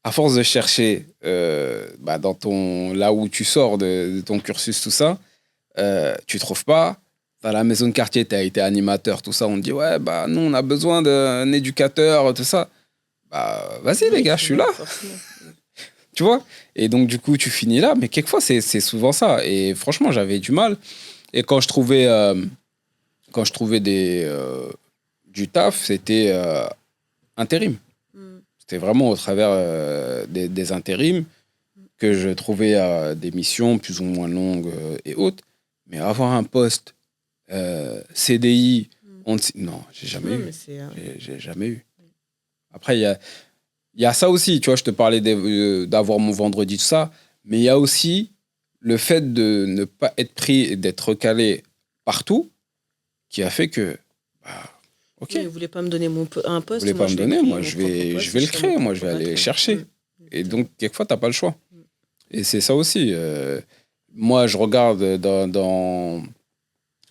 à force de chercher dans là où tu sors de ton cursus, tout ça, tu trouves pas. Dans la maison de quartier, tu as été animateur, tout ça. On te dit, ouais, bah, nous, on a besoin d'un éducateur, tout ça. Bah, vas-y, les gars, je suis là. Forcément. Tu vois? Et donc, du coup, tu finis là. Mais quelquefois, c'est souvent ça. Et franchement, j'avais du mal. Et quand je trouvais du taf, c'était intérim. C'était vraiment au travers des intérims que je trouvais des missions plus ou moins longues et hautes. Mais avoir un poste CDI, non, j'ai jamais eu. J'ai jamais eu. Après, il y a ça aussi, tu vois, je te parlais d'avoir mon vendredi, tout ça, mais il y a aussi le fait de ne pas être pris et d'être recalé partout qui a fait que, ok. Vous ne voulez pas me donner un poste. Vous voulez pas me donner, moi je vais le créer, moi je vais aller chercher. Et donc, quelquefois, tu n'as pas le choix. Et c'est ça aussi. Moi, je regarde dans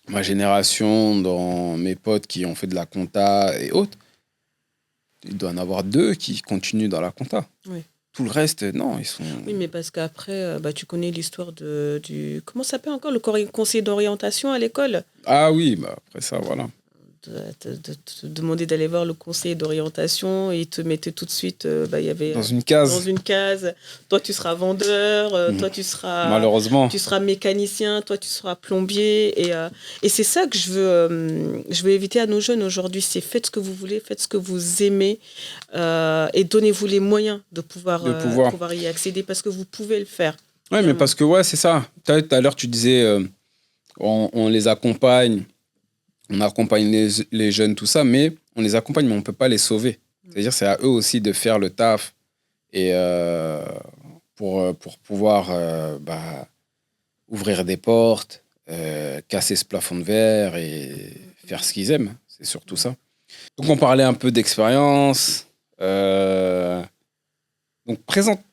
ma génération, dans mes potes qui ont fait de la compta et autres, il doit y en avoir 2 qui continuent dans la compta. Oui. Tout le reste, non, ils sont... Oui, mais parce qu'après, tu connais l'histoire du... Comment ça s'appelle encore? Le conseiller d'orientation à l'école? Ah oui, après ça, voilà. Te demander d'aller voir le conseiller d'orientation et il te mettait tout de suite il y avait dans une case. Toi tu seras vendeur, toi tu seras malheureusement tu seras mécanicien, toi tu seras plombier et c'est ça que je veux éviter à nos jeunes aujourd'hui, c'est faites ce que vous voulez, faites ce que vous aimez et donnez-vous les moyens de pouvoir y accéder parce que vous pouvez le faire. Oui, mais parce que c'est ça. Tout à l'heure tu disais on les accompagne. On accompagne les jeunes, tout ça, mais on les accompagne, mais on ne peut pas les sauver. C'est-à-dire c'est à eux aussi de faire le taf et pour pouvoir ouvrir des portes, casser ce plafond de verre et faire ce qu'ils aiment. C'est surtout ça. Donc on parlait un peu d'expérience. Donc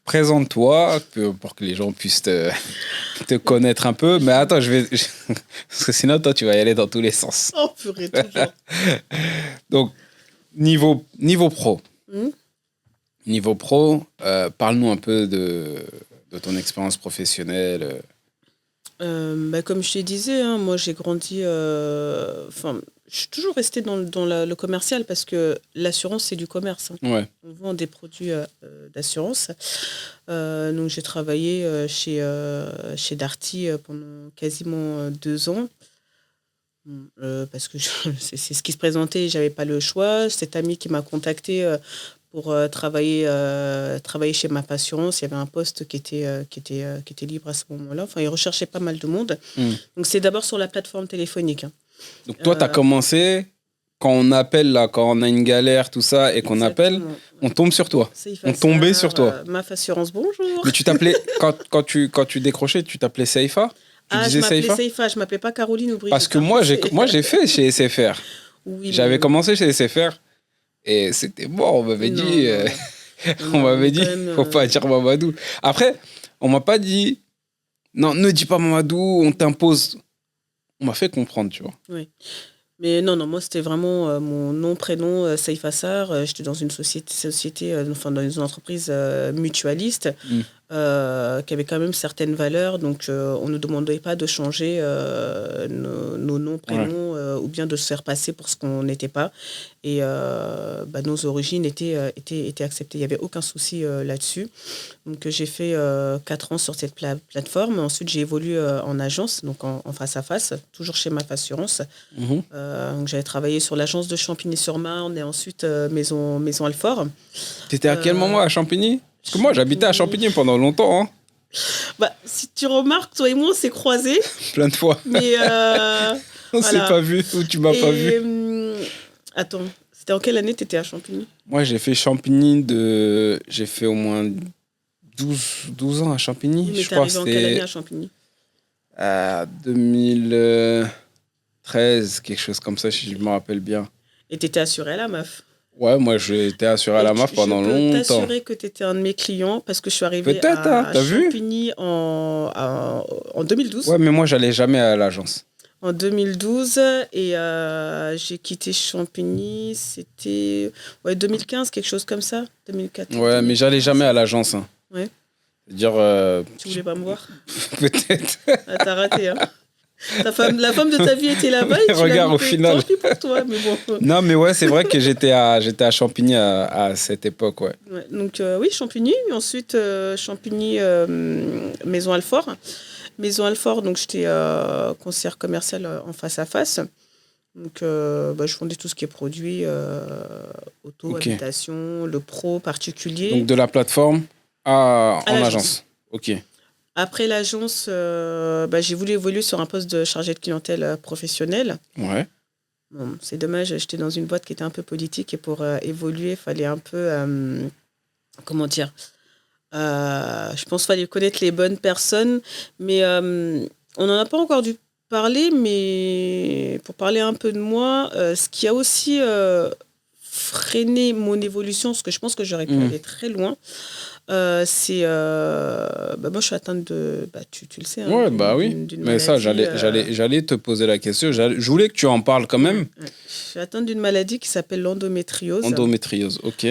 présente-toi pour que les gens puissent te connaître un peu. Mais attends, parce que sinon, toi, tu vas y aller dans tous les sens. Oh, purée, toujours. Donc, niveau pro. Niveau pro, parle-nous un peu de ton expérience professionnelle. Comme je te disais, moi, j'ai grandi... je suis toujours restée dans le commercial parce que l'assurance, c'est du commerce. Ouais. On vend des produits d'assurance. Donc, j'ai travaillé chez Darty pendant quasiment 2 ans. Parce que c'est ce qui se présentait, je n'avais pas le choix. Cet ami qui m'a contacté pour travailler chez MAP Assurance, il y avait un poste qui était libre à ce moment-là. Enfin, il recherchait pas mal de monde. Donc, c'est d'abord sur la plateforme téléphonique. Donc, toi, tu as commencé, quand on appelle, là, quand on a une galère, tout ça, et qu'on appelle, on tombe sur toi. On tombait sur toi. MAP Assurance, bonjour. Mais tu t'appelais, quand tu décrochais, tu t'appelais Saifa? Je m'appelais Saifa, je ne m'appelais pas Caroline ou Brigitte. Parce que moi, j'ai fait chez SFR. Oui, j'avais commencé chez SFR. Et c'était bon, on m'avait dit... on m'avait dit, faut pas dire Mamadou. Après, on m'a pas dit, non, ne dis pas Mamadou, on t'impose. On m'a fait comprendre, tu vois. Oui. Mais non, moi, c'était vraiment mon nom, prénom, Saifa Sarr. J'étais dans une dans une entreprise mutualiste qui avait quand même certaines valeurs. Donc, on ne demandait pas de changer nos noms, prénoms ou bien de se faire passer pour ce qu'on n'était pas. Et nos origines étaient acceptées. Il n'y avait aucun souci là-dessus. Donc, j'ai fait 4 ans sur cette plateforme. Ensuite, j'ai évolué en agence, donc en face à face, toujours chez MAP Assurance. Donc, j'avais travaillé sur l'agence de Champigny-sur-Marne et ensuite Maison Alfort. Tu étais à quel moment à Champigny? Parce que moi, j'habitais à Champigny pendant longtemps. Hein. Si tu remarques, toi et moi, on s'est croisés. Plein de fois. Mais on s'est pas vu ou tu m'as pas vu. Attends, c'était en quelle année tu étais à Champigny? Moi, j'ai fait Champigny j'ai fait au moins 12 ans à Champigny. Mais t'es arrivé en quelle année à Champigny? 2013, quelque chose comme ça, si je me rappelle bien. Et t'étais assuré à la MAF? Ouais, moi, j'étais assuré à la MAF pendant longtemps. Je peux t'assurer que tu étais un de mes clients parce que je suis arrivé à Champigny en 2012. Ouais, mais moi, j'allais jamais à l'agence. En 2012, et j'ai quitté Champigny, c'était 2015, quelque chose comme ça, 2014. Ouais, mais j'allais jamais à l'agence. Hein. Ouais. Dire. Tu voulais pas me voir? Peut-être. Ah, t'as raté, hein. La femme de ta vie était là-bas et tu Regarde, l'as au final. Tant pis pour toi, mais bon. Non, mais ouais, c'est vrai que j'étais à Champigny à cette époque, ouais. Donc, oui, Champigny. Ensuite, Champigny, Maison Alfort. Maison Alfort, donc j'étais conseillère commerciale en face à face. Donc, je vendais tout ce qui est produit, auto, habitation, le pro, particulier. Donc, de la plateforme en agence. Ok. Après l'agence, j'ai voulu évoluer sur un poste de chargé de clientèle professionnel. Ouais. Bon, c'est dommage, j'étais dans une boîte qui était un peu politique et pour évoluer, il fallait un peu, comment dire, je pense qu'il fallait connaître les bonnes personnes, mais on n'en a pas encore dû parler, mais pour parler un peu de moi, ce qui a aussi freiné mon évolution, parce que je pense que j'aurais pu aller très loin, c'est moi je suis atteinte de tu le sais, hein, ouais, oui, d'une mais maladie, ça j'allais te poser la question, je voulais que tu en parles quand même. Je suis atteinte d'une maladie qui s'appelle l'endométriose, ok,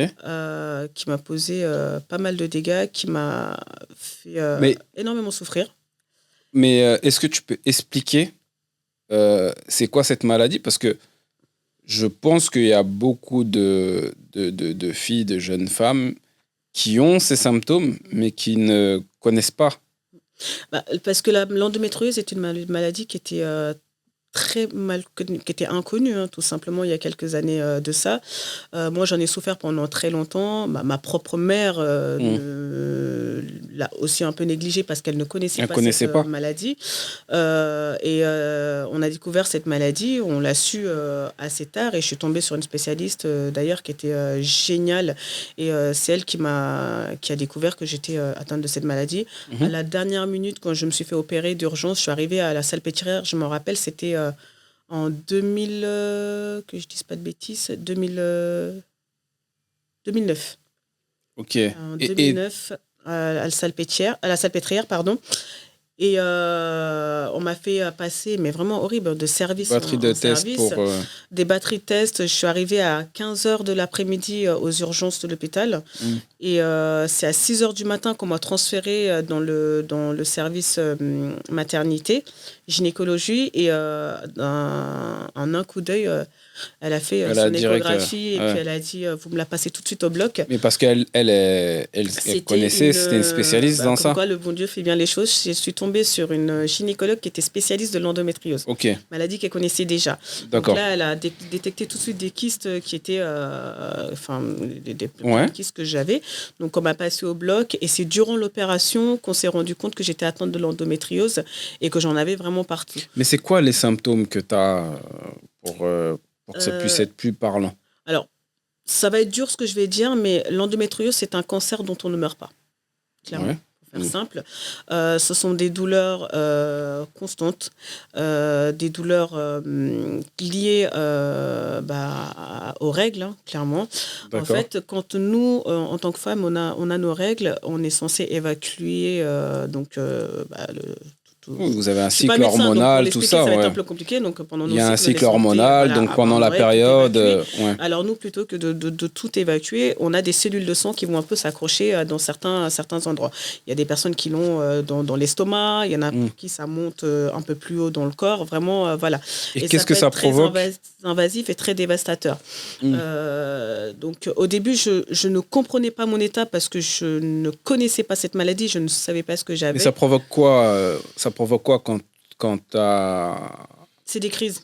qui m'a posé pas mal de dégâts, qui m'a fait énormément souffrir. Mais est-ce que tu peux expliquer c'est quoi cette maladie? Parce que je pense qu'il y a beaucoup de filles, de jeunes femmes qui ont ces symptômes, mais qui ne connaissent pas. Parce que l'endométriose est une maladie qui était qui était inconnue, hein, tout simplement, il y a quelques années de ça. Moi, j'en ai souffert pendant très longtemps. Ma propre mère l'a aussi un peu négligée parce qu'elle ne connaissait pas cette maladie. On a découvert cette maladie, on l'a su assez tard et je suis tombée sur une spécialiste d'ailleurs qui était géniale. Et c'est elle qui a découvert que j'étais atteinte de cette maladie. À la dernière minute, quand je me suis fait opérer d'urgence, je suis arrivée à la Salpêtrière, je m'en rappelle, c'était en 2000, que je dise pas de bêtises, 2009. Ok. En 2009, à la Salpêtrière, pardon. Et on m'a fait passer, mais vraiment horrible, de service batterie de test pour des batteries de test. Je suis arrivée à 15h de l'après-midi aux urgences de l'hôpital. Et c'est à 6h du matin qu'on m'a transférée dans le service maternité, gynécologie. Et en un coup d'œil, elle a fait son échographie et puis elle a dit vous me la passez tout de suite au bloc. Mais parce qu'elle connaissait, c'était une spécialiste dans ça. Pourquoi le bon Dieu fait bien les choses. Je suis tombée sur une gynécologue qui était spécialiste de l'endométriose. Ok. Maladie qu'elle connaissait déjà. D'accord. Donc là, elle a détecté tout de suite des kystes qui étaient des kystes que j'avais. Donc on m'a passé au bloc et c'est durant l'opération qu'on s'est rendu compte que j'étais atteinte de l'endométriose et que j'en avais vraiment partout. Mais c'est quoi les symptômes que tu as pour que ça puisse être plus parlant? Alors, ça va être dur ce que je vais dire, mais l'endométriose, c'est un cancer dont on ne meurt pas. Clairement. Ouais. Pour faire simple. Ce sont des douleurs constantes, des douleurs liées aux règles, hein, clairement. D'accord. En fait, quand nous, en tant que femmes, on a nos règles, on est censé évacuer vous avez un cycle hormonal, tout ça. Ça va être un peu compliqué. Donc pendant il y a un cycle hormonal, donc pendant la période. Alors nous, plutôt que de tout évacuer, on a des cellules de sang qui vont un peu s'accrocher dans certains endroits. Il y a des personnes qui l'ont dans l'estomac, il y en a qui ça monte un peu plus haut dans le corps. Vraiment, voilà. Et qu'est-ce que ça provoque? Très invasif et très dévastateur. Donc au début, je ne comprenais pas mon état parce que je ne connaissais pas cette maladie, je ne savais pas ce que j'avais. Mais ça provoque quoi quand t'as... C'est des crises.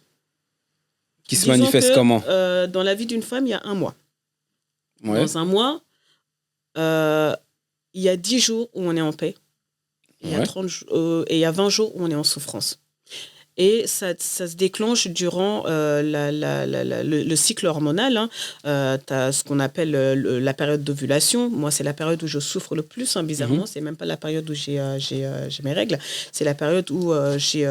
Qui se manifestent comment? Dans la vie d'une femme, il y a un mois. Ouais. Dans un mois, il y a 10 jours où on est en paix. Et il y a 20 jours où on est en souffrance. Et ça se déclenche durant le cycle hormonal. Hein. Tu as ce qu'on appelle la période d'ovulation. Moi, c'est la période où je souffre le plus, hein, bizarrement. C'est même pas la période où j'ai mes règles. C'est la période où j'ai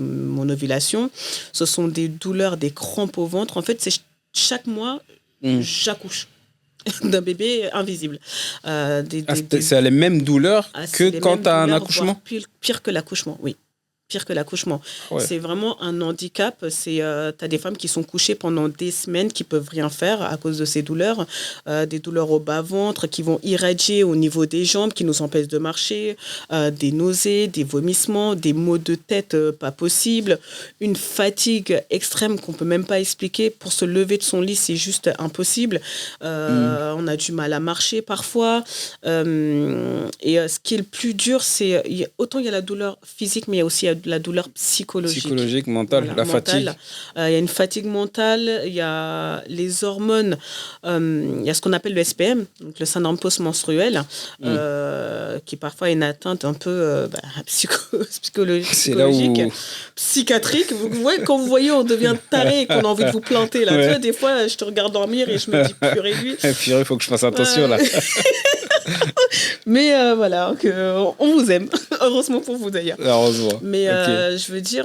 mon ovulation. Ce sont des douleurs, des crampes au ventre. En fait, c'est chaque mois, j'accouche d'un bébé invisible. C'est les mêmes douleurs que quand tu as un accouchement? Pire que l'accouchement, oui. pire que l'accouchement. Ouais. C'est vraiment un handicap. T'as des femmes qui sont couchées pendant des semaines, qui peuvent rien faire à cause de ces douleurs. Des douleurs au bas-ventre qui vont irradier au niveau des jambes, qui nous empêchent de marcher, des nausées, des vomissements, des maux de tête pas possibles, une fatigue extrême qu'on peut même pas expliquer. Pour se lever de son lit, c'est juste impossible. On a du mal à marcher parfois. Ce qui est le plus dur, c'est autant il y a la douleur physique, mais il y a aussi la douleur psychologique. Psychologique, mentale, Voilà, fatigue. Il y a une fatigue mentale, il y a les hormones, il y a ce qu'on appelle le SPM, donc le syndrome post-menstruel, qui parfois a une atteinte un peu psychologique, C'est là où... psychiatrique. Quand vous voyez, on devient taré et qu'on a envie de vous planter. Là. Ouais. Tu vois, des fois, je te regarde dormir et je me dis, purée, lui. Purée, il faut que je fasse attention, là. Mais voilà, on vous aime. Heureusement pour vous, d'ailleurs. Heureusement. Mais Ok. je veux dire,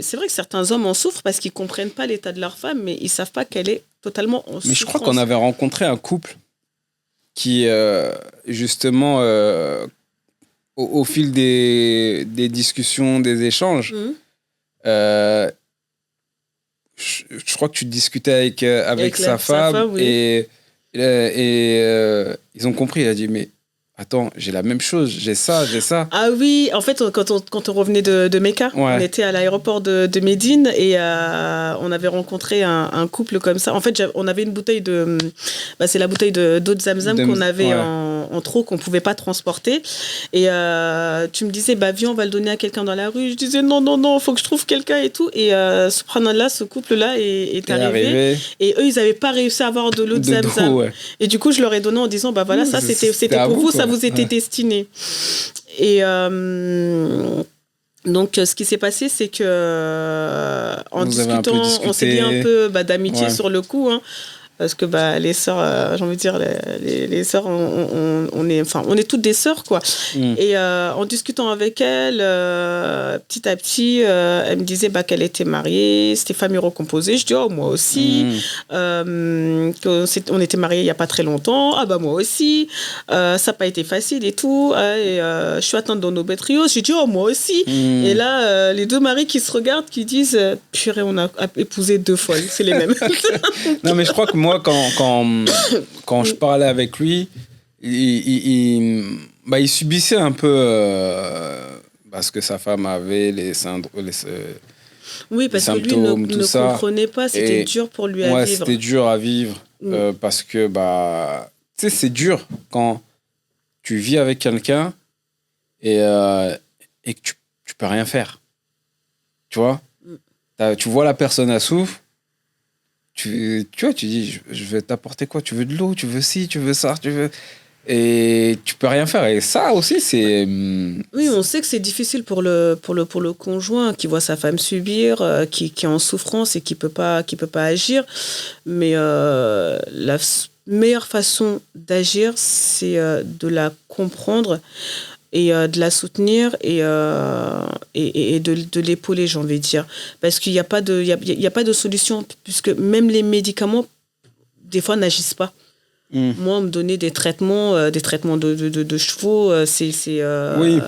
c'est vrai que certains hommes en souffrent parce qu'ils ne comprennent pas l'état de leur femme, mais ils ne savent pas qu'elle est totalement en souffrance. Mais je crois qu'on avait rencontré un couple qui, justement, au fil des discussions, des échanges, je crois que tu discutais avec sa femme oui. et ils ont compris. Il a dit, mais attends, j'ai la même chose, j'ai ça. Ah oui, en fait, quand on revenait de Mecca, on était à l'aéroport de Médine et on avait rencontré un couple comme ça. En fait, on avait une bouteille c'est la bouteille d'eau de Zamzam qu'on avait en trop, qu'on ne pouvait pas transporter. Et tu me disais, viens, on va le donner à quelqu'un dans la rue. Je disais, non, il faut que je trouve quelqu'un et tout. Et subhanallah, ce couple-là est arrivé. Et eux, ils n'avaient pas réussi à avoir de l'eau de Zamzam. Ouais. Et du coup, je leur ai donné en disant, voilà, ça, c'était pour vous, ça vous était destiné. Et donc, ce qui s'est passé, c'est que en discutant, on s'est dit un peu d'amitié sur le coup, hein, parce que les sœurs, j'ai envie de dire, les sœurs, on est toutes des sœurs, quoi. Et en discutant avec elle, petit à petit, elle me disait qu'elle était mariée, c'était famille recomposée. Je dis, moi aussi. On était mariés il n'y a pas très longtemps. Moi aussi. Ça n'a pas été facile et tout. Je suis atteinte d'endométriose. J'ai dit, moi aussi. Et là, les deux maris qui se regardent, qui disent, purée, on a épousé deux folles. C'est les mêmes. Non, mais je crois que moi, quand je parlais avec lui, il subissait un peu parce que sa femme avait les syndromes. Oui, parce que lui ne comprenait pas, c'était dur pour lui à vivre. C'était dur à vivre parce que tu sais, c'est dur quand tu vis avec quelqu'un et que tu peux rien faire. Tu vois, tu vois la personne à souffre. Tu dis, je vais t'apporter quoi? Tu veux de l'eau? Tu veux ci? Tu veux ça? Et tu peux rien faire. Et ça aussi, c'est... Oui, on sait que c'est difficile pour le conjoint qui voit sa femme subir, qui est en souffrance et qui peut pas agir. Mais la meilleure façon d'agir, c'est de la comprendre et de la soutenir et de l'épauler, j'ai envie de dire. Parce qu'il n'y a pas de solution, puisque même les médicaments, des fois, n'agissent pas. Moi, on me donnait des traitements de chevaux, oui.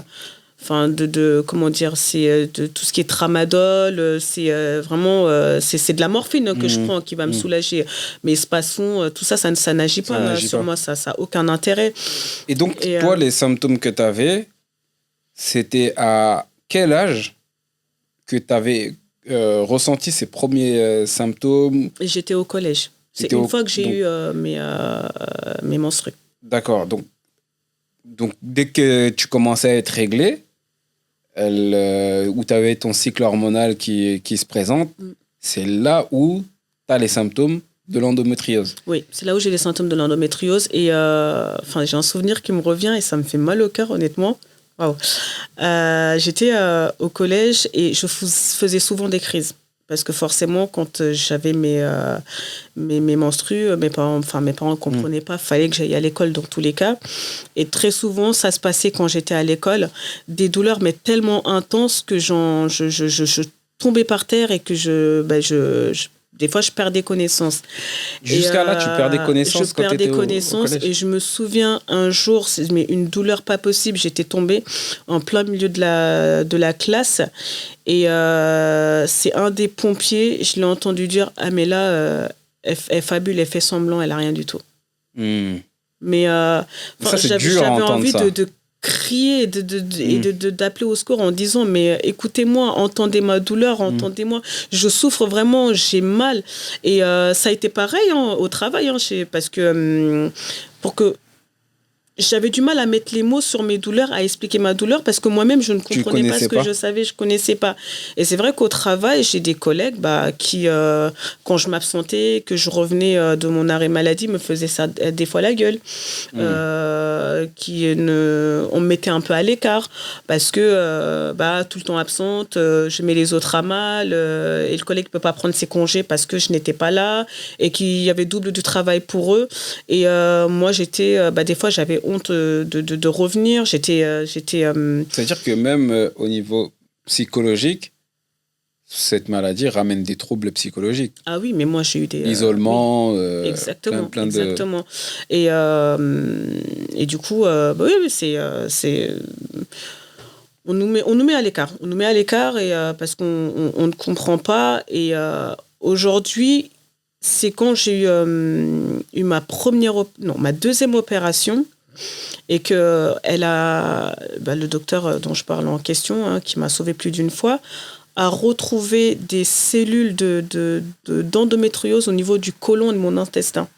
Comment dire, c'est de tout ce qui est tramadol, c'est vraiment c'est de la morphine que je prends qui va me soulager, mais Spasson, tout ça n'agit pas sur moi, ça a aucun intérêt. Et donc toi, les symptômes que tu avais, c'était à quel âge que tu avais ressenti ces premiers symptômes? J'étais au collège. C'est une fois que j'ai eu mes menstrues. D'accord, donc dès que tu commençais à être réglée, où tu avais ton cycle hormonal qui se présente, c'est là où tu as les symptômes de l'endométriose. Oui, c'est là où j'ai les symptômes de l'endométriose. Et j'ai un souvenir qui me revient et ça me fait mal au cœur, honnêtement. Wow. J'étais au collège et je faisais souvent des crises. Parce que forcément, quand j'avais mes menstrues, mes parents ne comprenaient pas. Il fallait que j'aille à l'école dans tous les cas. Et très souvent, ça se passait quand j'étais à l'école. Des douleurs, mais tellement intenses que je tombais par terre et que des fois, je perds des connaissances. Jusqu'à là, tu perds des connaissances je quand perds tu étais des connaissances au collège. et je me souviens un jour, mais une douleur pas possible, j'étais tombée en plein milieu de la classe et c'est un des pompiers, je l'ai entendu dire « Ah mais là, elle fabule, elle fait semblant, elle a rien du tout. » Mais ça, c'est dur à j'avais entendre envie ça. de crier et d'appeler au secours en disant mais écoutez-moi, entendez ma douleur, entendez-moi, je souffre vraiment, j'ai mal. Et ça a été pareil au travail, parce que pour que j'avais du mal à mettre les mots sur mes douleurs, à expliquer ma douleur, parce que moi-même, je ne comprenais pas ce que je savais, je ne connaissais pas. Et c'est vrai qu'au travail, j'ai des collègues qui, quand je m'absentais, que je revenais de mon arrêt maladie, me faisaient ça des fois la gueule. On me mettait un peu à l'écart, parce que tout le temps absente, je mets les autres à mal, et le collègue ne peut pas prendre ses congés parce que je n'étais pas là, et qu'il y avait double du travail pour eux. Et moi, j'étais, des fois, j'avais honte de revenir. C'est-à-dire que même au niveau psychologique, cette maladie ramène des troubles psychologiques. Ah oui, mais moi, j'ai eu des... Isolement, exactement, plein exactement. Et du coup, oui, c'est... on nous met à l'écart. On nous met à l'écart et, parce qu'on ne comprend pas. Et aujourd'hui, c'est quand j'ai eu ma deuxième opération et que le docteur dont je parle en question, qui m'a sauvé plus d'une fois, a retrouvé des cellules d'endométriose au niveau du côlon et de mon intestin.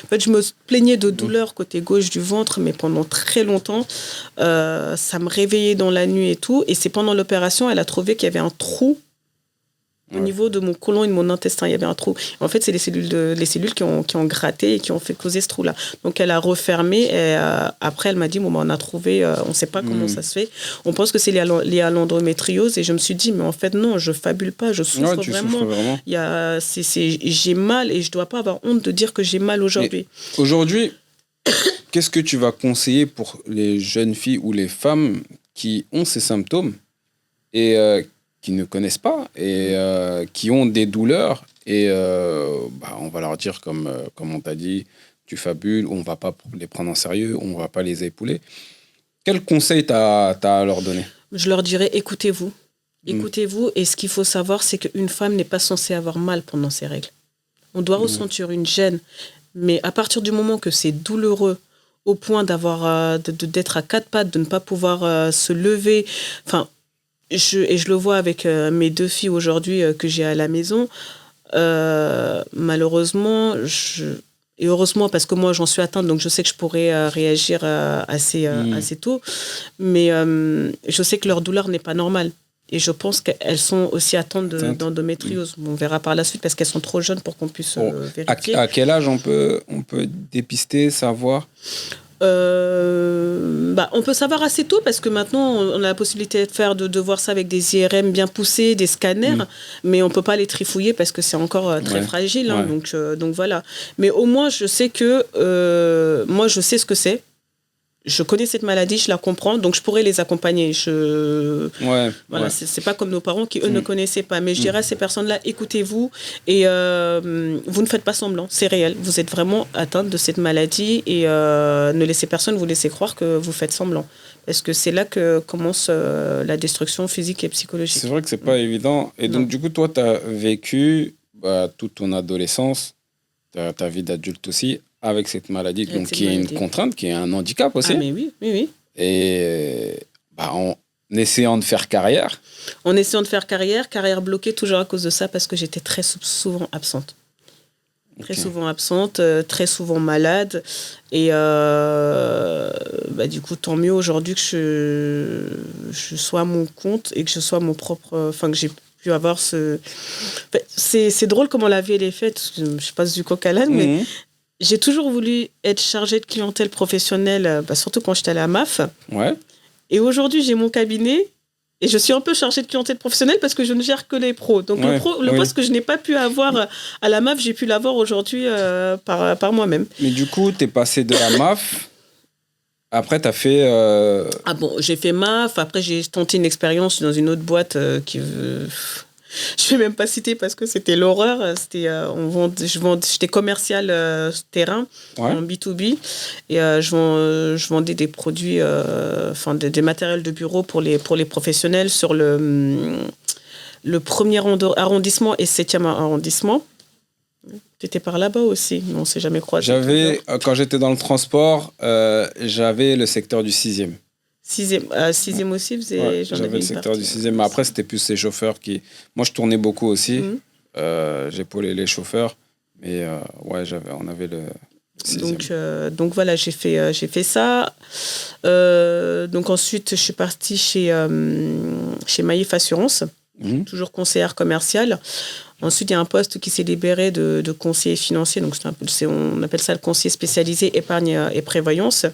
En fait, je me plaignais de douleurs côté gauche du ventre, mais pendant très longtemps, ça me réveillait dans la nuit et tout. Et c'est pendant l'opération, elle a trouvé qu'il y avait un trou au niveau de mon côlon et de mon intestin. Il y avait un trou. En fait, c'est les cellules qui ont gratté et qui ont fait causer ce trou-là. Donc, elle a refermé. Et après, elle m'a dit, on a trouvé, on ne sait pas comment ça se fait. On pense que c'est lié à l'endométriose. Et je me suis dit, mais en fait, non, je fabule pas. Je souffre vraiment. J'ai mal et je ne dois pas avoir honte de dire que j'ai mal aujourd'hui. Et aujourd'hui, qu'est-ce que tu vas conseiller pour les jeunes filles ou les femmes qui ont ces symptômes et qui ne connaissent pas et qui ont des douleurs et on va leur dire comme on t'a dit, tu fabules, on ne va pas les prendre en sérieux, on ne va pas les épouler. Quel conseil t'as à leur donner? Je leur dirais, écoutez-vous. Écoutez-vous, et ce qu'il faut savoir, c'est qu'une femme n'est pas censée avoir mal pendant ses règles. On doit ressentir une gêne, mais à partir du moment que c'est douloureux, au point d'être à quatre pattes, de ne pas pouvoir se lever, enfin... je le vois avec mes deux filles aujourd'hui que j'ai à la maison. Malheureusement, et heureusement parce que moi j'en suis atteinte, donc je sais que je pourrais réagir assez tôt. Mais je sais que leur douleur n'est pas normale. Et je pense qu'elles sont aussi atteintes d'endométriose. On verra par la suite parce qu'elles sont trop jeunes pour qu'on puisse vérifier. À quel âge on peut dépister, savoir? On peut savoir assez tôt parce que maintenant on a la possibilité de voir ça avec des IRM bien poussés, des scanners, mais on peut pas les trifouiller parce que c'est encore très fragile. Donc voilà. Mais au moins je sais que moi je sais ce que c'est. Je connais cette maladie, je la comprends, donc je pourrais les accompagner. C'est pas comme nos parents qui, eux, ne connaissaient pas. Mais je dirais à ces personnes-là, écoutez-vous et vous ne faites pas semblant, c'est réel. Vous êtes vraiment atteinte de cette maladie et ne laissez personne vous laisser croire que vous faites semblant. Parce que c'est là que commence la destruction physique et psychologique. C'est vrai que c'est pas évident. Et donc, du coup, toi, tu as vécu toute ton adolescence, ta vie d'adulte aussi, avec cette maladie, qui est une contrainte, qui est un handicap aussi. Ah, mais oui. Et en essayant de faire carrière. En essayant de faire carrière bloquée toujours à cause de ça, parce que j'étais très souvent absente. Très souvent absente, très souvent malade. Et du coup, tant mieux aujourd'hui que je sois à mon compte et que je sois mon propre... Enfin, que j'ai pu avoir ce... C'est drôle comment la vie, elle est faite. Je passe du coq à l'âne, mais... J'ai toujours voulu être chargée de clientèle professionnelle, surtout quand j'étais à la MAF. Ouais. Et aujourd'hui, j'ai mon cabinet et je suis un peu chargée de clientèle professionnelle parce que je ne gère que les pros. Donc, le poste que je n'ai pas pu avoir à la MAF, j'ai pu l'avoir aujourd'hui par moi-même. Mais du coup, tu es passé de la MAF. Après, tu as fait... j'ai fait MAF. Après, j'ai tenté une expérience dans une autre boîte qui... Je ne vais même pas citer parce que c'était l'horreur. J'étais commercial terrain en B2B et je vendais des produits, des matériels de bureau pour les professionnels sur le 1er arrondissement et 7e arrondissement. Tu étais par là-bas aussi, mais on ne s'est jamais croisés. Quand j'étais dans le transport, j'avais le secteur du 6e. 6e aussi, j'avais le secteur du 6e, mais après, c'était plus les chauffeurs qui... Moi, je tournais beaucoup aussi. J'épaulais les chauffeurs, mais on avait le 6e. Donc voilà, j'ai fait ça. Donc ensuite, je suis partie chez Maïf Assurance, toujours conseillère commerciale. Ensuite, il y a un poste qui s'est libéré de conseiller financier. Donc, on appelle ça le conseiller spécialisé épargne et prévoyance.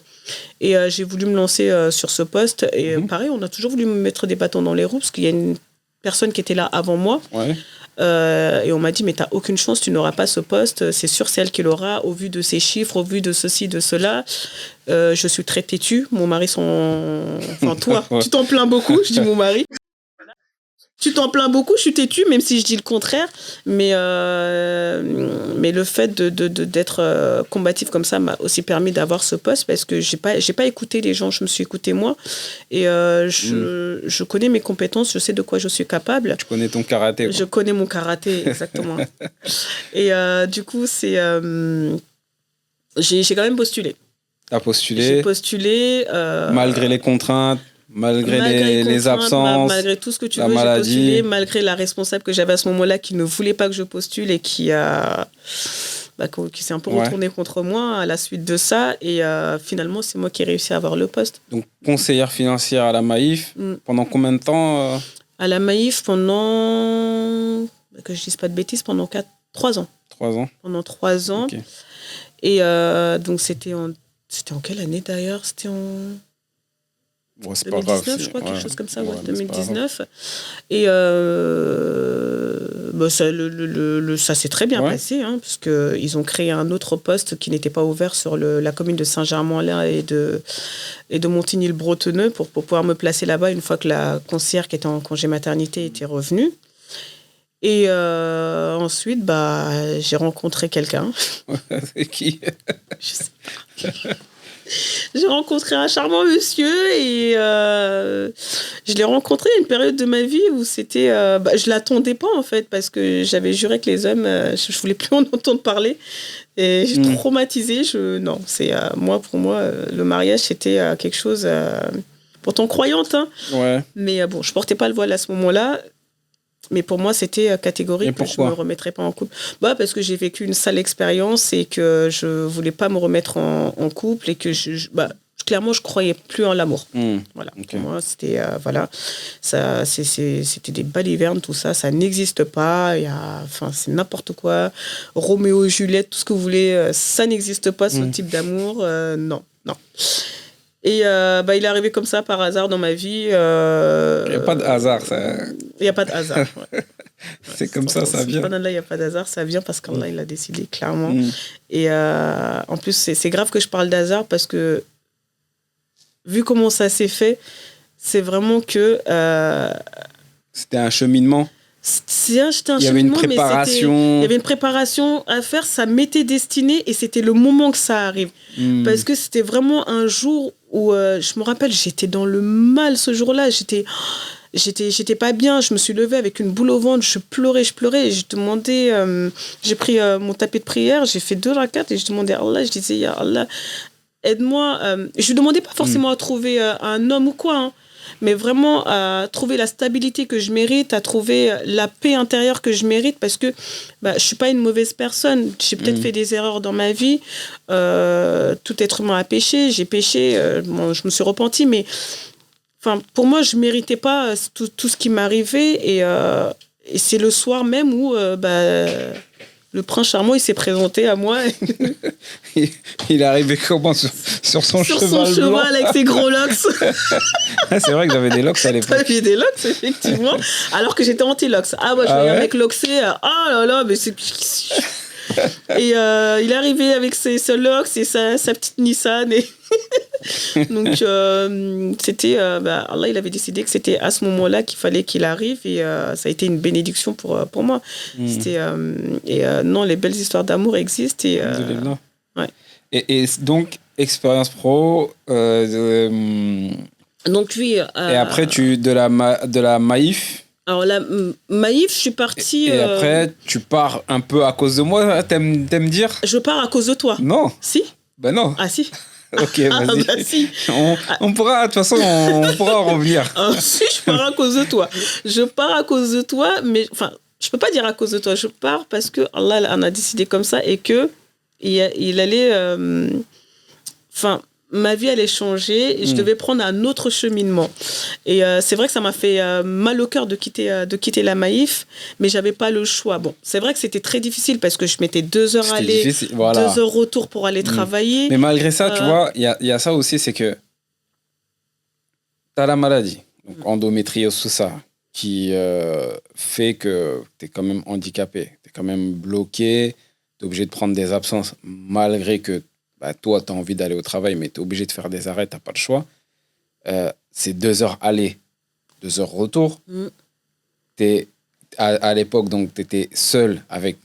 Et j'ai voulu me lancer sur ce poste. Et pareil, on a toujours voulu me mettre des bâtons dans les roues parce qu'il y a une personne qui était là avant moi. Ouais. Et on m'a dit, mais tu n'as aucune chance, tu n'auras pas ce poste. C'est sûr, c'est elle qui l'aura, au vu de ses chiffres, au vu de ceci, de cela. Je suis très têtue. Mon mari, toi, tu t'en plains beaucoup, je dis mon mari. Tu t'en plains beaucoup, je suis têtue, même si je dis le contraire. Mais le fait d'être combative comme ça m'a aussi permis d'avoir ce poste parce que j'ai pas écouté les gens, je me suis écoutée moi. Et je connais mes compétences, je sais de quoi je suis capable. Tu connais ton karaté, quoi. Je connais mon karaté, exactement. Et du coup, j'ai quand même postulé. T'as postulé. J'ai postulé. Malgré les contraintes. Malgré les absences, malgré tout ce que tu veux, j'ai postulé, malgré la responsable que j'avais à ce moment-là qui ne voulait pas que je postule et qui s'est un peu retournée contre moi à la suite de ça. Et finalement, c'est moi qui ai réussi à avoir le poste. Donc, conseillère financière à la Maïf, pendant combien de temps À la Maïf, pendant, que je ne dise pas de bêtises, pendant 3 ans. 3 ans. Pendant 3 ans. Okay. Et donc, c'était en quelle année d'ailleurs ? C'était en... Bon, c'est 2019, pas grave, je crois, quelque chose comme ça, 2019. Et ça s'est très bien passé, parce qu'ils ont créé un autre poste qui n'était pas ouvert sur la commune de Saint-Germain-en-Laye et de Montigny-le-Bretonneux pour pouvoir me placer là-bas une fois que la conseillère qui était en congé maternité était revenue. Et ensuite, j'ai rencontré quelqu'un. C'est qui ? Je sais pas. J'ai rencontré un charmant monsieur et je l'ai rencontré à une période de ma vie où c'était... je ne l'attendais pas en fait parce que j'avais juré que les hommes, je ne voulais plus en entendre parler. Et j'ai traumatisé. Pour moi, le mariage, c'était quelque chose... pourtant croyante, Ouais. Mais bon, je ne portais pas le voile à ce moment-là. Mais pour moi, c'était catégorique que je ne me remettrais pas en couple. Parce que j'ai vécu une sale expérience et que je ne voulais pas me remettre en couple et que clairement, je ne croyais plus en l'amour. Voilà. Okay. Pour moi, c'était c'était des balivernes, tout ça. Ça n'existe pas. C'est n'importe quoi. Roméo et Juliette, tout ce que vous voulez, ça n'existe pas, ce type d'amour. Non. Et il est arrivé comme ça par hasard dans ma vie. Il n'y a pas de hasard, ça. Il n'y a pas de hasard. Ouais. C'est comme ça vient. Il n'y a pas d'hasard, ça vient parce qu'Allah, il a décidé, clairement. Et en plus, c'est grave que je parle d'hasard parce que, vu comment ça s'est fait, c'est vraiment que... C'était un cheminement. Il y avait une préparation. Il y avait une préparation à faire, ça m'était destiné et c'était le moment que ça arrive. Parce que c'était vraiment un jour où, je me rappelle, j'étais dans le mal ce jour-là. J'étais pas bien, je me suis levée avec une boule au ventre, je pleurais et je demandais, j'ai pris mon tapis de prière, j'ai fait 2 rakats et je demandais à Allah, je disais, Ya Allah, aide-moi. Je ne demandais pas forcément à trouver un homme ou quoi, mais vraiment à trouver la stabilité que je mérite, à trouver la paix intérieure que je mérite, parce que je ne suis pas une mauvaise personne. J'ai peut-être fait des erreurs dans ma vie. Tout être humain a péché. J'ai péché. Je me suis repentie, mais pour moi, je ne méritais pas tout ce qui m'arrivait. Et c'est le soir même où le prince charmant, il s'est présenté à moi. Il est arrivé comment sur son cheval blanc. Sur son cheval avec ses gros locks. C'est vrai que j'avais des locks à l'époque. J'avais des locks, effectivement. Alors que j'étais anti-locks. Je voyais un mec loxé. Oh là là, mais c'est... Et il est arrivé avec ce Lox et sa petite Nissan. Et donc, c'était... Allah, il avait décidé que c'était à ce moment-là qu'il fallait qu'il arrive. Et ça a été une bénédiction pour moi. C'était, non, les belles histoires d'amour existent. Et, ouais. Et donc, expérience pro... donc, oui... et après, de la Maïf... Alors, la Maïf, je suis partie... Et après, tu pars un peu à cause de moi, t'aimes dire? Je pars à cause de toi. Non. Si? Ben non. Ah, si. Ok, vas-y. Bah, si. On pourra, de toute façon, on pourra en revenir. Si, je pars à cause de toi. Je pars à cause de toi, mais... Enfin, je peux pas dire à cause de toi. Je pars parce que Allah en a décidé comme ça et que il allait... Enfin... ma vie allait changer et je devais prendre un autre cheminement. Et c'est vrai que ça m'a fait mal au cœur de quitter la Maïf, mais j'avais pas le choix. Bon, c'est vrai que c'était très difficile parce que je mettais 2 heures aller, voilà. 2 heures retour pour aller travailler. Mais malgré ça, tu vois, il y a ça aussi, c'est que tu as la maladie, donc endométriose, tout ça, qui fait que tu es quand même handicapé, tu es quand même bloqué, tu es obligé de prendre des absences malgré que toi, tu as envie d'aller au travail, mais tu es obligé de faire des arrêts, tu n'as pas le choix. C'est 2 heures aller, 2 heures retour. À l'époque, donc, tu étais seul avec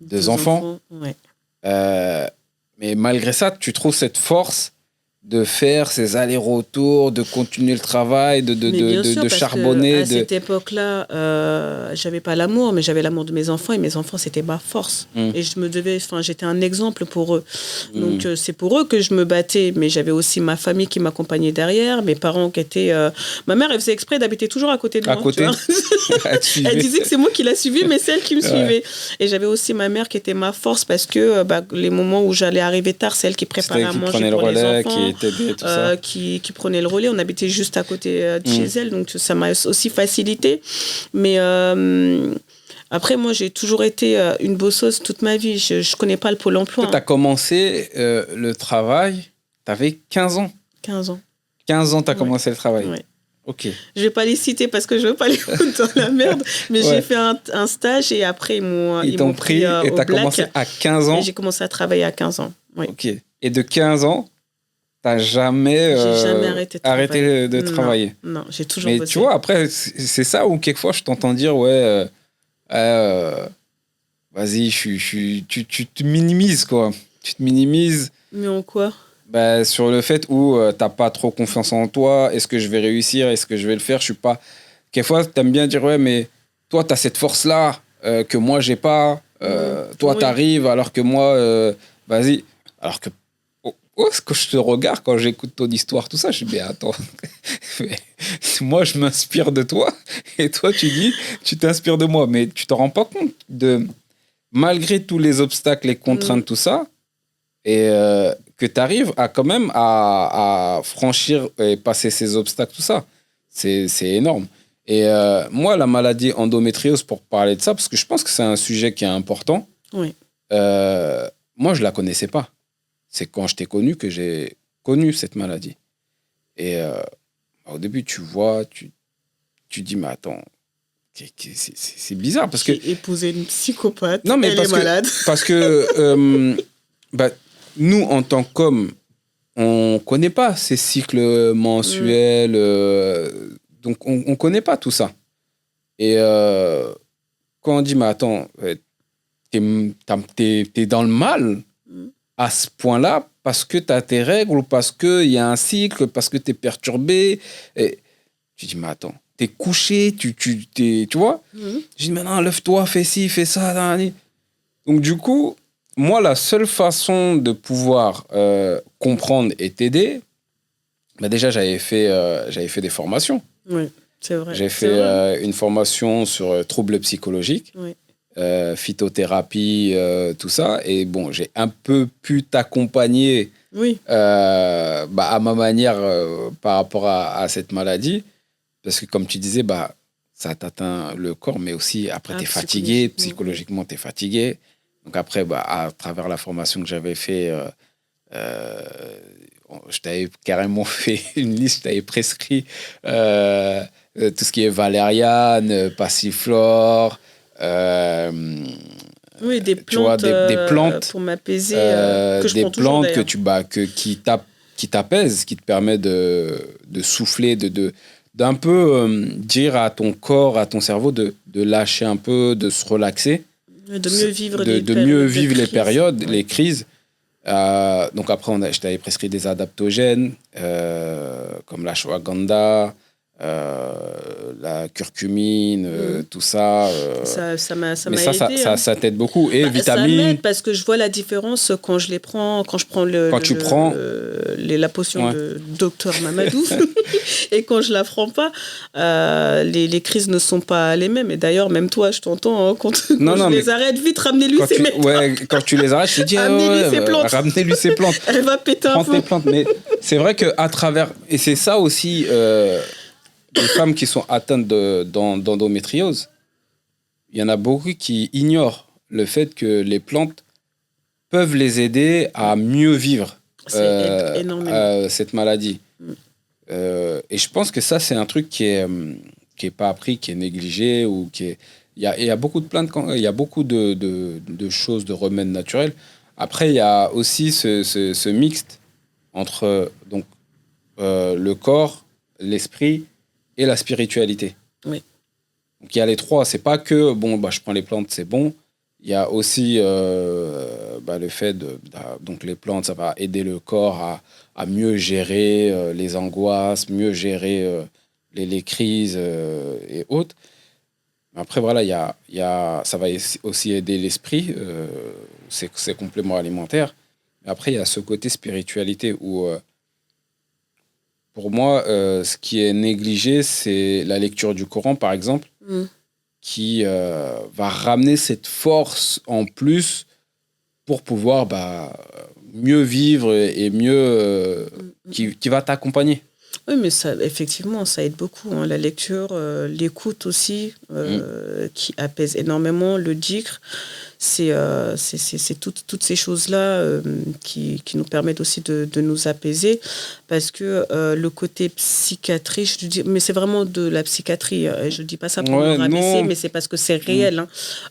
2 enfants. Ouais. Mais malgré ça, tu trouves cette force de faire ces allers-retours, de continuer le travail, de charbonner. À cette époque-là, j'avais pas l'amour, mais j'avais l'amour de mes enfants et mes enfants, c'était ma force. Et j'étais un exemple pour eux. Donc, c'est pour eux que je me battais, mais j'avais aussi ma famille qui m'accompagnait derrière, mes parents qui étaient... Ma mère, elle faisait exprès d'habiter toujours à côté de moi. À côté. Elle disait que c'est moi qui la suivais, mais c'est elle qui me suivait. Et j'avais aussi ma mère qui était ma force parce que les moments où j'allais arriver tard, c'est elle qui préparait à manger pour les enfants. Qui prenait le relais. On habitait juste à côté de chez elle, donc ça m'a aussi facilité. Mais après, moi, j'ai toujours été une bosseuse toute ma vie. Je ne connais pas le Pôle emploi. Tu as commencé le travail, tu avais 15 ans. 15 ans. 15 ans, tu as commencé le travail. Ouais. Ok. Je ne vais pas les citer parce que je ne veux pas les foutre dans la merde, mais j'ai fait un stage et après, ils m'ont pris et tu as commencé à 15 ans. Et j'ai commencé à travailler à 15 ans. Oui. Ok. Et de 15 ans, t'as jamais, arrêté de travailler. Non, j'ai toujours bossé. Mais tu vois, après, c'est ça où quelquefois je t'entends dire, vas-y, tu te minimises, quoi. Tu te minimises. Mais en quoi? Sur le fait où t'as pas trop confiance en toi. Est-ce que je vais réussir? Est-ce que je vais le faire? Je suis pas... Quelquefois, t'aimes bien dire, mais toi, t'as cette force-là que moi, j'ai pas. Toi, t'arrives alors que moi, vas-y. Alors que quand je te regarde, quand j'écoute ton histoire, tout ça, je me dis, attends, moi, je m'inspire de toi, et toi, tu dis, tu t'inspires de moi, mais tu te rends pas compte de, malgré tous les obstacles, les contraintes, tout ça, et que tu arrives à quand même à franchir et passer ces obstacles, tout ça. C'est énorme. Et moi, la maladie endométriose, pour parler de ça, parce que je pense que c'est un sujet qui est important, oui. Moi, je la connaissais pas. C'est quand je t'ai connu que j'ai connu cette maladie. Et au début, tu vois, tu dis, mais attends, c'est bizarre parce que... J'ai épousé une psychopathe, non, mais elle est malade. Parce que nous, en tant qu'hommes, on connaît pas ces cycles mensuels, donc on connaît pas tout ça. Et quand on dit, mais attends, t'es dans le mal à ce point-là parce que tu as tes règles ou parce qu'il y a un cycle, parce que tu es perturbé. Et tu dis, mais attends, tu es couché, tu vois. Je dis, maintenant, lève-toi, fais ci, fais ça. Donc, du coup, moi, la seule façon de pouvoir comprendre et t'aider, déjà, j'avais fait des formations. Oui, c'est vrai. J'ai fait une formation sur troubles psychologiques. Oui. Phytothérapie, tout ça. Et bon, j'ai un peu pu t'accompagner à ma manière par rapport à cette maladie. Parce que comme tu disais, ça t'atteint le corps, mais aussi après, tu es fatigué. Psychologiquement, tu es fatigué. Donc après, à travers la formation que j'avais fait, je t'avais carrément fait une liste, je t'avais prescrit tout ce qui est valériane, passiflore, Oui, des plantes, tu vois, des plantes pour m'apaiser, que je prends toujours, plantes d'ailleurs. qui t'apaisent, qui te permettent de souffler, d'un peu dire à ton corps, à ton cerveau de lâcher un peu, de se relaxer, De mieux vivre de, les de mieux périodes de vivre les crise. périodes, Ouais. les crises. Donc après, je t'avais prescrit des adaptogènes comme l'ashwagandha, la curcumine, tout ça. Ça Mais m'a ça, aidé, hein. ça t'aide beaucoup. Et Ça vitamines, m'aide parce que je vois la différence quand je les prends, quand je prends quand tu prends, la potion ouais. de Docteur Mamadou et quand je la prends pas, les crises ne sont pas les mêmes. Et d'ailleurs, même toi, je t'entends, hein, quand Non, je non, mais les arrête, vite, ramenez-lui ses méthodes. quand tu les arrêtes, je te dis, Amenez-lui ses plantes. ramenez-lui ses plantes. Elle va péter un Prends tes fond. plantes. Mais c'est vrai qu'à travers. Et c'est ça aussi, les femmes qui sont atteintes d'endométriose, il y en a beaucoup qui ignorent le fait que les plantes peuvent les aider à mieux vivre Ça aide énormément. cette maladie. Et je pense que ça, c'est un truc qui est pas appris, qui est négligé, ou qui est... il y a beaucoup de plantes, il y a beaucoup de choses, de remèdes naturels. Après, il y a aussi ce mixte entre donc, le corps, l'esprit et la spiritualité. Oui. Donc il y a les trois. C'est pas que bon, bah, je prends les plantes, c'est bon. Il y a aussi le fait donc les plantes, ça va aider le corps à mieux gérer les angoisses, mieux gérer les crises et autres. Après, voilà, ça va aussi aider l'esprit, c'est complément alimentaire. Après, il y a ce côté spiritualité où, pour moi, ce qui est négligé, c'est la lecture du Coran, par exemple, qui va ramener cette force en plus pour pouvoir mieux vivre et mieux qui va t'accompagner. Oui, mais ça, effectivement, ça aide beaucoup, hein. La lecture, l'écoute aussi, qui apaise énormément. Le dhikr, c'est toutes ces choses-là qui nous permettent aussi de nous apaiser. Parce que le côté psychiatrie, je te dis, mais c'est vraiment de la psychiatrie. Je ne dis pas ça pour me rabaisser, mais c'est parce que c'est réel.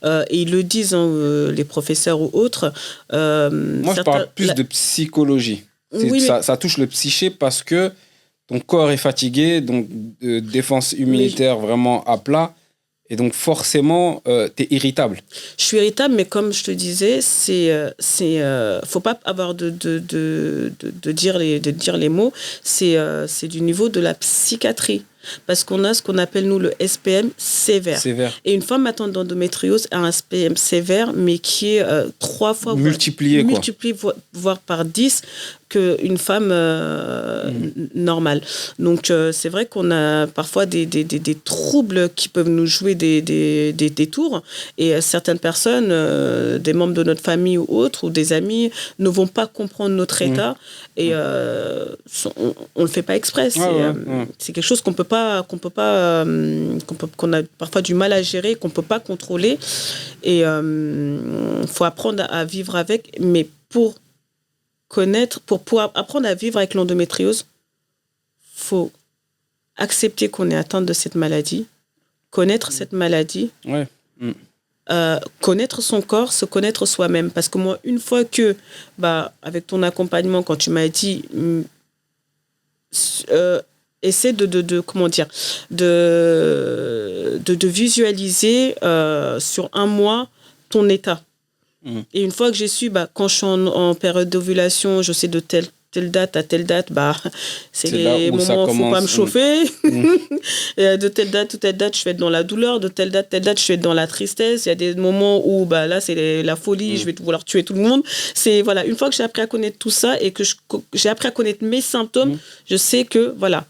Hein. Et ils le disent, hein, les professeurs ou autres. Moi, je parle plus de psychologie. Oui, ça touche le psyché parce que ton corps est fatigué, donc défense immunitaire vraiment à plat. Et donc, forcément, tu es irritable. Je suis irritable, mais comme je te disais, faut pas avoir de dire les mots. C'est du niveau de la psychiatrie. Parce qu'on a ce qu'on appelle, nous, le SPM sévère. Et une femme atteinte d'endométriose a un SPM sévère, mais qui est 3 fois... multiplié, voire par 10 qu'une femme normale. Donc, c'est vrai qu'on a parfois des troubles qui peuvent nous jouer des tours. Et certaines personnes, des membres de notre famille ou autres, ou des amis, ne vont pas comprendre notre état. Et on le fait pas exprès. C'est quelque chose qu'on a parfois du mal à gérer, qu'on peut pas contrôler. Et faut apprendre à vivre avec. Mais pour apprendre à vivre avec l'endométriose, faut accepter qu'on est atteinte de cette maladie, connaître cette maladie. Ouais. Connaître son corps, se connaître soi-même. Parce que moi, une fois que, avec ton accompagnement, quand tu m'as dit, essaie de visualiser sur un mois ton état. Et une fois que j'ai su, quand je suis en période d'ovulation, je sais de telle date à telle date, c'est les moments où il ne faut pas me chauffer. Et de telle date ou telle date, je vais être dans la douleur. De telle date, je vais être dans la tristesse. Il y a des moments où là, c'est la folie, je vais vouloir tuer tout le monde. Voilà, une fois que j'ai appris à connaître tout ça et que j'ai appris à connaître mes symptômes, je sais que, voilà.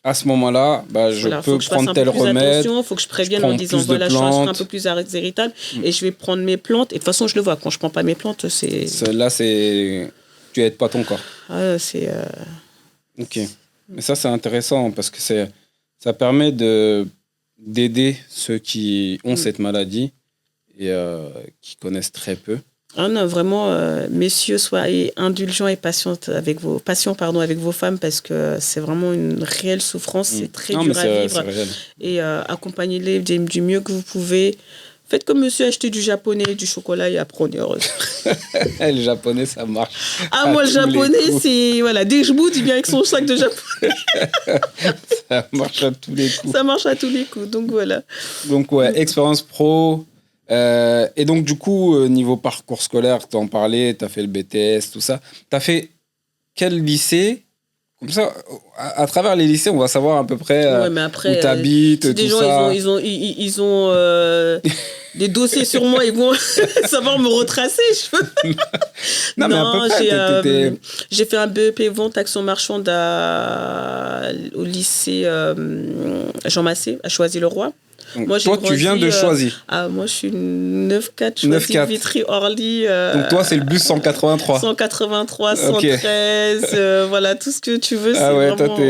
À ce moment-là, je peux prendre tel remède. Il faut que je prévienne en disant, voilà, je suis un peu plus irritable et je vais prendre mes plantes. Et de toute façon, je le vois, quand je ne prends pas mes plantes, c'est... Là, tu n'aides pas ton corps. Ok. Mais ça, c'est intéressant parce que ça permet d'aider ceux qui ont cette maladie et qui connaissent très peu. Ah non, vraiment, messieurs, soyez indulgents et patients avec vos femmes parce que c'est vraiment une réelle souffrance, c'est très dur à vivre. Et accompagnez-les du mieux que vous pouvez. Faites comme monsieur, achetez du japonais, du chocolat et après on est heureuse. Le japonais, ça marche. Ah, moi, le japonais, c'est. Voilà, Dejmoud, il vient avec son sac de japonais. Ça marche à tous les coups. Ça marche à tous les coups, donc voilà. Donc, ouais, expérience pro. Et donc, du coup, niveau parcours scolaire, tu en parlais, tu as fait le BTS, tout ça. Tu as fait quel lycée? Comme ça, à travers les lycées, on va savoir à peu près où tu habites, si des gens, ça. ils ont des dossiers sur moi, ils vont savoir me retracer. Non, mais à peu près, j'ai fait un BEP Vente Action Marchande au lycée Jean Massé, à Choisy-le-Roi. Moi, toi, tu viens de Choisy. Moi, je suis 9-4, Choisy, Vitry-Orly. Donc, toi, c'est le bus 183. 183, 113, voilà, tout ce que tu veux. Ah ouais, vraiment, toi,